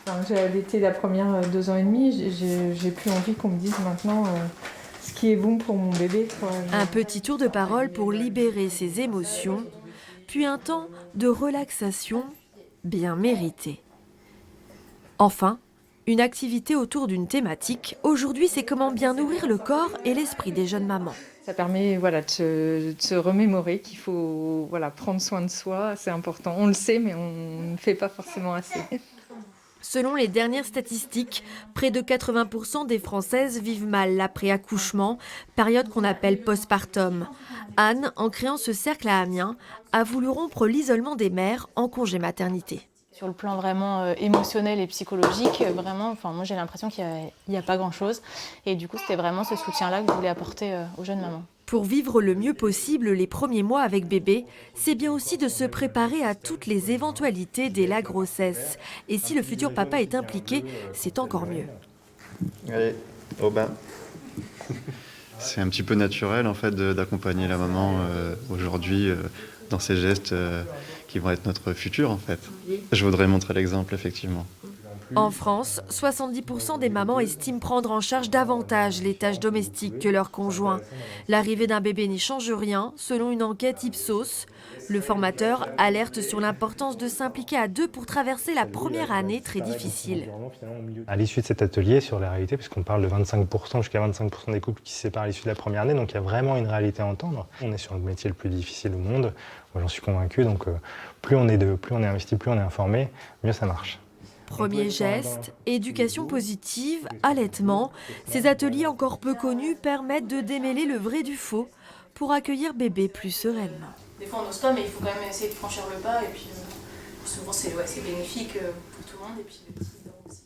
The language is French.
Enfin, j'ai allaité la première 2 ans et demi, j'ai plus envie qu'on me dise maintenant ce qui est bon pour mon bébé, quoi. Un petit tour de parole pour libérer ses émotions, puis un temps de relaxation bien mérité. Enfin, une activité autour d'une thématique. Aujourd'hui, c'est comment bien nourrir le corps et l'esprit des jeunes mamans. Ça permet de se remémorer qu'il faut prendre soin de soi, c'est important. On le sait, mais on ne fait pas forcément assez. Selon les dernières statistiques, près de 80% des Françaises vivent mal l'après-accouchement, période qu'on appelle postpartum. Anne, en créant ce cercle à Amiens, a voulu rompre l'isolement des mères en congé maternité. Sur le plan vraiment émotionnel et psychologique, vraiment, moi j'ai l'impression qu'il n'y a pas grand-chose. Et du coup, c'était vraiment ce soutien-là que je voulais apporter aux jeunes mamans. Pour vivre le mieux possible les premiers mois avec bébé, c'est bien aussi de se préparer à toutes les éventualités dès la grossesse. Et si le futur papa est impliqué, c'est encore mieux. Allez, au bain. C'est un petit peu naturel en fait d'accompagner la maman aujourd'hui dans ces gestes qui vont être notre futur en fait. Je voudrais montrer l'exemple effectivement. En France, 70% des mamans estiment prendre en charge davantage les tâches domestiques que leurs conjoints. L'arrivée d'un bébé n'y change rien, selon une enquête Ipsos. Le formateur alerte sur l'importance de s'impliquer à deux pour traverser la première année très difficile. À l'issue de cet atelier sur la réalité, puisqu'on parle de 25%, jusqu'à 25% des couples qui se séparent à l'issue de la première année, donc il y a vraiment une réalité à entendre. On est sur le métier le plus difficile au monde, moi j'en suis convaincu, donc plus on est investi, plus on est informé, mieux ça marche. Premier geste, éducation positive, allaitement. Ces ateliers encore peu connus permettent de démêler le vrai du faux pour accueillir bébé plus sereinement. Des fois on n'ose pas, mais il faut quand même essayer de franchir le pas. Et puis souvent c'est bénéfique pour tout le monde et puis les petits aussi.